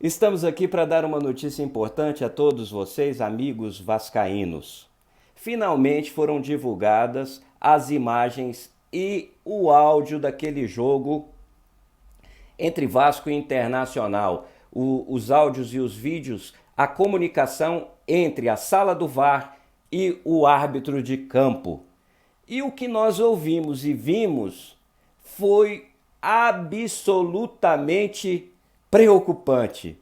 Estamos aqui para dar uma notícia importante a todos vocês, amigos vascaínos. Finalmente foram divulgadas as imagens e o áudio daquele jogo entre Vasco e Internacional. Os áudios e os vídeos, a comunicação entre a sala do VAR e o árbitro de campo. E o que nós ouvimos e vimos foi absolutamente preocupante.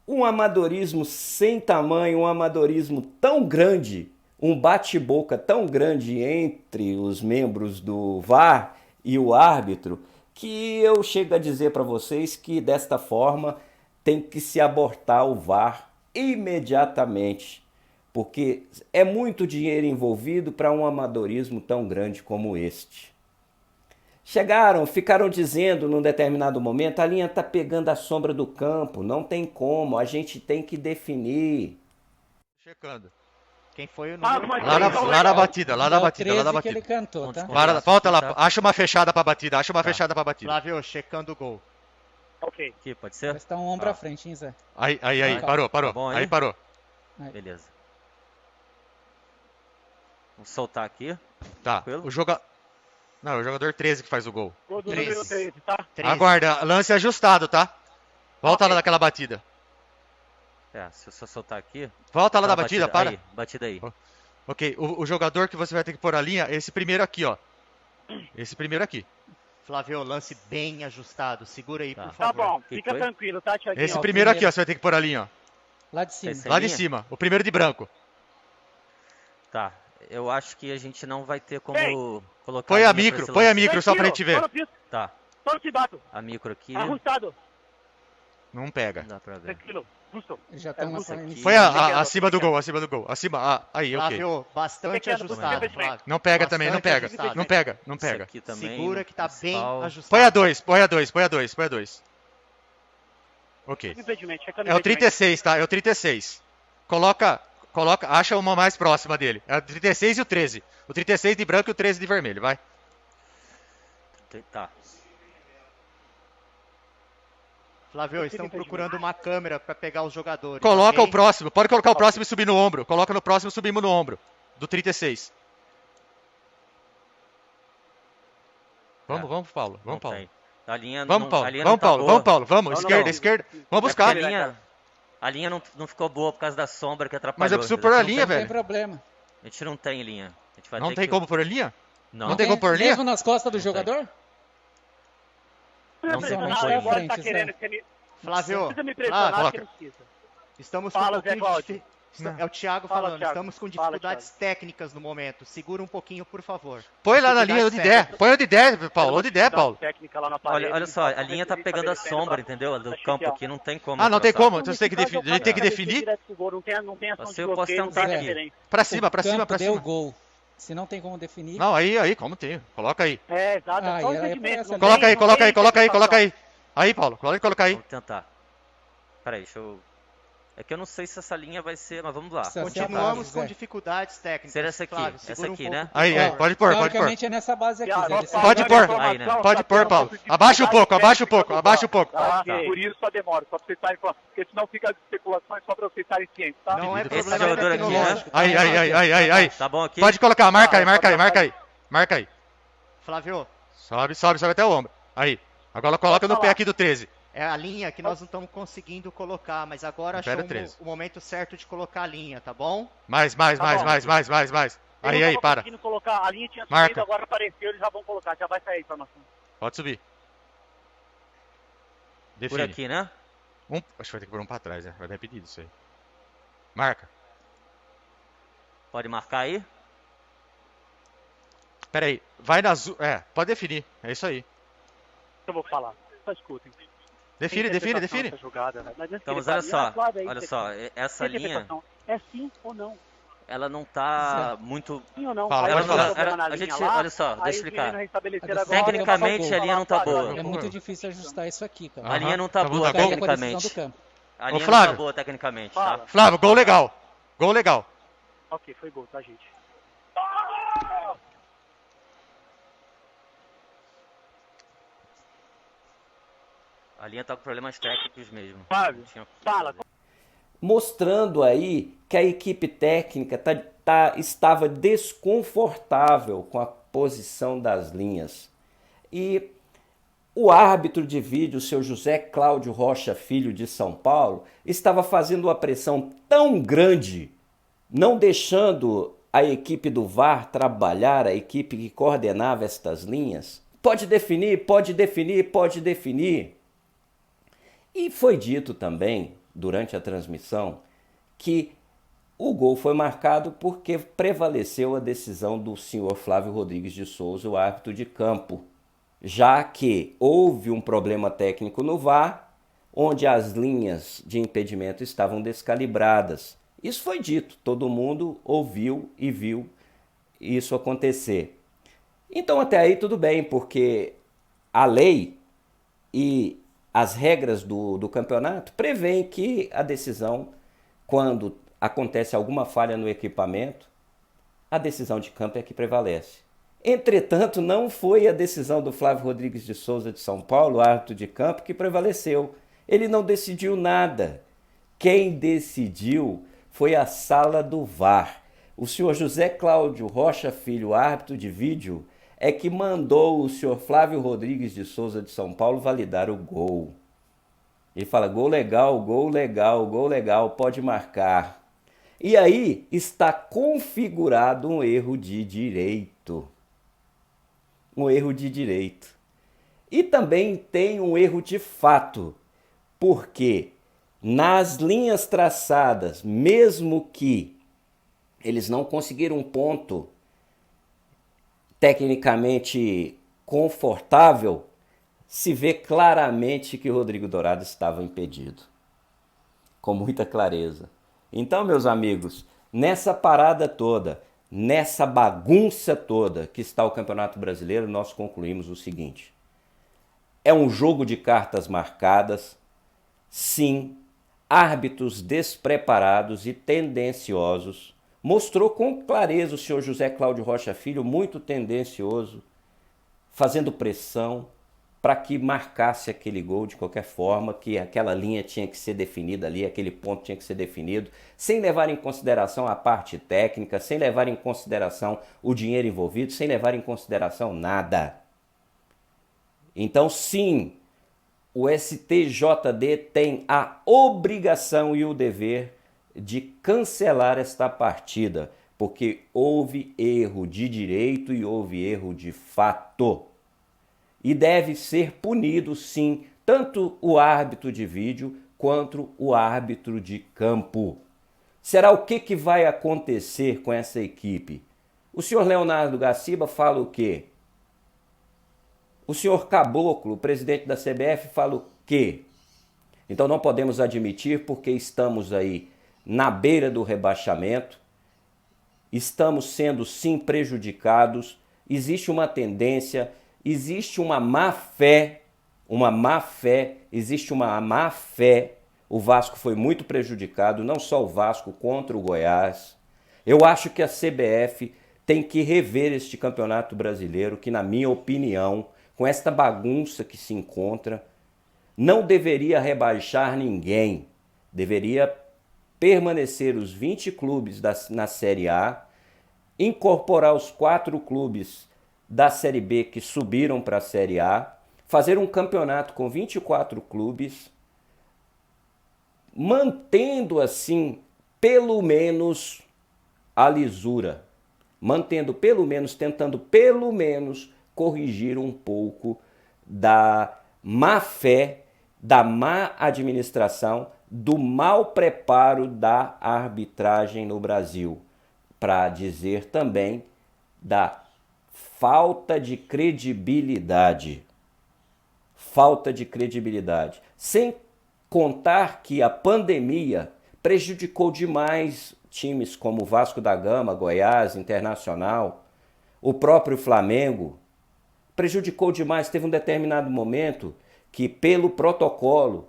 Um amadorismo sem tamanho, um amadorismo tão grande, um bate-boca tão grande entre os membros do VAR e o árbitro, que eu chego a dizer para vocês que desta forma tem que se abortar o VAR imediatamente, porque é muito dinheiro envolvido para um amadorismo tão grande como este. Ficaram dizendo num determinado momento, a linha está pegando a sombra do campo, não tem como, a gente tem que definir. Checando. Quem foi o número? Lá na batida, lá na É o batida, lá na 13 que ele batida. cantou, tá? Volta lá, acha uma fechada pra batida, acha uma fechada pra batida. Flávio, checando o gol. Ok. Aqui, pode ser? Parece que tá um ombro à frente, hein, Zé? Aí, Tá. parou. Tá bom aí aí? parou. Beleza. Vou soltar aqui. Tá, Tranquilo? Não, é o jogador 13 que faz o gol. Gol do 13. número 13, tá? 13. Aguarda, lance ajustado, tá? Volta lá naquela batida. Se eu só soltar aqui. Volta lá Tá, na batida, para. Aí, batida aí. Ok, o jogador que você vai ter que pôr a linha é esse primeiro aqui, ó. Esse primeiro aqui. Flávio, lance bem ajustado. Segura aí, Tá. por Tá favor. bom, Que fica foi? tranquilo, tá, Thiaguinho? Esse ó, primeiro aqui, primeiro. ó, você vai ter que pôr a linha, ó. Lá de cima. Esse Lá de linha? cima, o primeiro de branco. Tá. Eu acho que a gente não vai ter como Ei! colocar. Põe a linha pra micro, esse põe a lance. micro só pra gente ver. Só no piso, Tá. só no cidato. A micro aqui. Arrustado. Não pega. Não dá pra ver. Tranquilo. Justo. Já estão É, nessa aqui. inicial. Põe Pequeno, acima do pequeno. gol, acima do gol. Aí, ok. Flávio, bastante Pequeno, ajustado, pequeno. Flávio. Não pega também, não Bastante pega. ajustado. Não pega, não Esse pega. aqui também. Segura que tá bem principal. ajustado. Põe a 2, põe a 2, põe a 2, põe a 2. Ok. Impedimento, checando É o impedimento. 36, tá? É o 36. Coloca, acha uma mais próxima dele. É o 36 e o 13. O 36 de branco e o 13 de vermelho, vai. Tá. Flávio, estão procurando uma câmera pra pegar os jogadores. Coloca ok? o próximo, pode colocar o próximo e subir no ombro. Coloca no próximo e subimos no ombro. Do 36. Vamos, Paulo. Vamos, Não Paulo. tem. A linha Vamos, não, Paulo. a linha Vamos, não tá Paulo. boa. Vamos, Paulo. Vamos. Não, Esquerda, não. esquerda. Vamos É porque buscar. a linha não ficou boa por causa da sombra que atrapalhou. Mas eu preciso entendeu? pôr a A gente linha, Não tem velho. problema. A gente não tem linha. A gente vai Não ter tem que... como pôr a linha? Não. Não tem como pôr linha? Mesmo nas costas do Não jogador? Não Não tem precisa como nada, pôr agora linha. tá querendo Zé. que me... Flávio, Não precisa me pressionar, coloca. que não precisa. estamos Fala, com Zé um pouquinho Cláudio. É o Thiago Fala, falando. Thiago. Estamos com Fala, dificuldades técnicas no momento. Segura um pouquinho, por favor. Põe lá na linha onde der. Põe onde der, Paulo. Onde der, Paulo. Técnica lá na parede, Olha só, a então, linha tá pegando a sombra, entendeu? Do campo aqui, não tem como. Ah, não tem traçar. como. Então você tem que definir. A gente tem que definir. Não tem ação Assim de eu posso bloqueio, não tentar tem aqui. referência. Pra cima, pra O cima, campo pra deu cima. gol. Se não tem como definir, Não, aí, como tem. Coloca aí. É, exato, é só o e aí impedimento. essa não Coloca tem- aí, não coloca tem aí, coloca aí, interpretação. coloca aí. Aí, Paulo, coloca aí. Vamos tentar. Peraí, deixa eu... É que eu não sei se essa linha vai ser, mas vamos lá. Precisa ser a Continuamos base, com Zé. dificuldades técnicas. Será essa aqui? Flávio, Essa segura um aqui, pouco, né? por Aí, favor. pode pôr, pode pôr. Teoricamente é nessa base aqui, Já, Zé. nós Pode falamos pôr. informação, Aí, né? tá Pode pôr, tendo Paulo. dificuldade Abaixa um pouco, abaixa um técnica pouco, do abaixa um VAR, pouco. tá? Tá. Por isso a demora, só pra vocês estarem falando, porque senão fica as especulações só pra vocês estarem cientes, tá? Não é Esse problema jogador aqui, tecnológico. tá? Aí. Tá bom aqui? Pode colocar, marca aí, marca aí, marca aí. Marca aí. Flávio, Sobe até o ombro. Aí. Agora coloca no pé aqui do 13. é a linha que nós não estamos conseguindo colocar, mas agora No pé do achou 13. o momento certo de colocar a linha, tá bom? Mais. bom. Aí, Eu não tava para. conseguindo colocar, a linha tinha Marca. subido, agora apareceu, eles já vão colocar, já vai sair a informação. Pode subir. Por Define. aqui, né? Acho que vai ter que pôr um pra trás, né? Vai dar pedido isso aí. Marca. Pode marcar aí? Pera aí. Vai na azul. Pode definir. É isso aí. Eu vou falar, só escutem. Define. Essa jogada, né? Não adianta Então, mas querer olha falar, só. Flávio, aí Olha você- só. Essa tem linha, interpretação. É sim ou não? ela não tá muito... Sim ou não? Fala, Aí pode eu não falar. dou problema na A linha gente- lá, olha só, deixa eu aí os explicar. meninos restabeleceram A agora, Tecnicamente, eu a linha não tá falo, boa. É muito difícil ajustar isso aqui, cara. A linha não tá Tá bom, boa tá bom. Pega com a decisão tecnicamente. do campo. A linha não Flávio. tá boa tecnicamente, Fala. tá? Flávio, gol legal. Gol legal. Ok, foi gol, tá, gente? A linha tá com problemas técnicos mesmo. Fábio, Não tinha o que fala. fazer. Mostrando aí que a equipe técnica estava desconfortável com a posição das linhas. E o árbitro de vídeo, o seu José Cláudio Rocha Filho de São Paulo, estava fazendo uma pressão tão grande, não deixando a equipe do VAR trabalhar, a equipe que coordenava estas linhas. Pode definir, pode definir, pode definir. E foi dito também, durante a transmissão, que o gol foi marcado porque prevaleceu a decisão do senhor Flávio Rodrigues de Souza, o árbitro de campo, já que houve um problema técnico no VAR, onde as linhas de impedimento estavam descalibradas. Isso foi dito, todo mundo ouviu e viu isso acontecer. Então até aí tudo bem, porque a lei e as regras do campeonato prevêem que a decisão, quando acontece alguma falha no equipamento, a decisão de campo é que prevalece. Entretanto, não foi a decisão do Flávio Rodrigues de Souza de São Paulo, árbitro de campo, que prevaleceu. Ele não decidiu nada. Quem decidiu foi a sala do VAR. O senhor José Cláudio Rocha Filho, árbitro de vídeo, é que mandou o senhor Flávio Rodrigues de Souza de São Paulo validar o gol. Ele fala, gol legal, gol legal, gol legal, pode marcar. E aí está configurado um erro de direito. Um erro de direito. E também tem um erro de fato, porque nas linhas traçadas, mesmo que eles não conseguiram um ponto tecnicamente confortável, se vê claramente que o Rodrigo Dourado estava impedido, com muita clareza. Então, meus amigos, nessa parada toda, nessa bagunça toda que está o Campeonato Brasileiro, nós concluímos o seguinte: é um jogo de cartas marcadas, sim, árbitros despreparados e tendenciosos. Mostrou com clareza o senhor José Cláudio Rocha Filho, muito tendencioso, fazendo pressão para que marcasse aquele gol de qualquer forma, que aquela linha tinha que ser definida ali, aquele ponto tinha que ser definido, sem levar em consideração a parte técnica, sem levar em consideração o dinheiro envolvido, sem levar em consideração nada. Então, sim, o STJD tem a obrigação e o dever de cancelar esta partida, porque houve erro de direito e houve erro de fato. E deve ser punido, sim, tanto o árbitro de vídeo quanto o árbitro de campo. Será o que vai acontecer com essa equipe? O senhor Leonardo Gaciba fala o quê? O senhor Caboclo, presidente da CBF, fala o quê? Então não podemos admitir, porque estamos aí na beira do rebaixamento, estamos sendo sim prejudicados, existe uma tendência, existe uma má fé, existe uma má fé. O Vasco foi muito prejudicado, não só o Vasco, contra o Goiás. Eu acho que a CBF tem que rever este Campeonato Brasileiro, que na minha opinião, com esta bagunça que se encontra, não deveria rebaixar ninguém, deveria permanecer os 20 clubes na Série A, incorporar os 4 clubes da Série B que subiram para a Série A, fazer um campeonato com 24 clubes, mantendo assim, pelo menos, a lisura, tentando pelo menos corrigir um pouco da má fé, da má administração, do mau preparo da arbitragem no Brasil, para dizer também da falta de credibilidade. Falta de credibilidade. Sem contar que a pandemia prejudicou demais times como Vasco da Gama, Goiás, Internacional, o próprio Flamengo. Prejudicou demais. Teve um determinado momento que, pelo protocolo,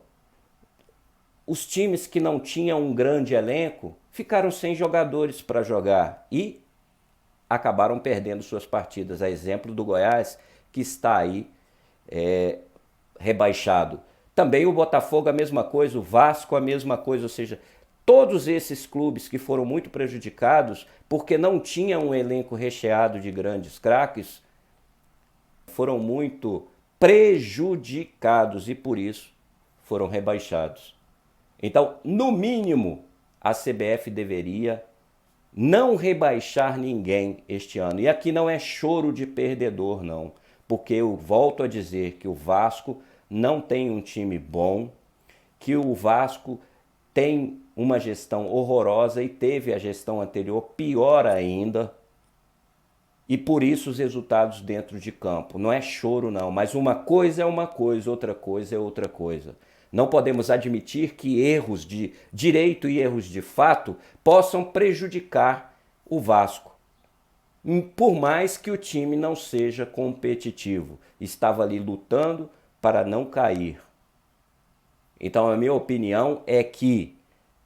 os times que não tinham um grande elenco ficaram sem jogadores para jogar e acabaram perdendo suas partidas. A exemplo do Goiás, que está aí rebaixado. Também o Botafogo a mesma coisa, o Vasco a mesma coisa, ou seja, todos esses clubes que foram muito prejudicados porque não tinham um elenco recheado de grandes craques, foram muito prejudicados e por isso foram rebaixados. Então, no mínimo, a CBF deveria não rebaixar ninguém este ano. E aqui não é choro de perdedor, não. Porque eu volto a dizer que o Vasco não tem um time bom, que o Vasco tem uma gestão horrorosa e teve a gestão anterior pior ainda. E por isso os resultados dentro de campo. Não é choro, não. Mas uma coisa é uma coisa, outra coisa é outra coisa. Não podemos admitir que erros de direito e erros de fato possam prejudicar o Vasco. Por mais que o time não seja competitivo. Estava ali lutando para não cair. Então a minha opinião é que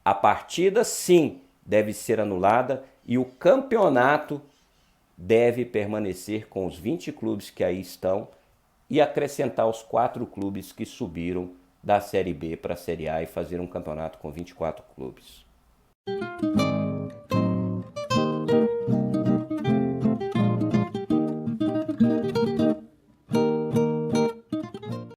a partida sim deve ser anulada e o campeonato deve permanecer com os 20 clubes que aí estão e acrescentar os 4 clubes que subiram da Série B para a Série A e fazer um campeonato com 24 clubes.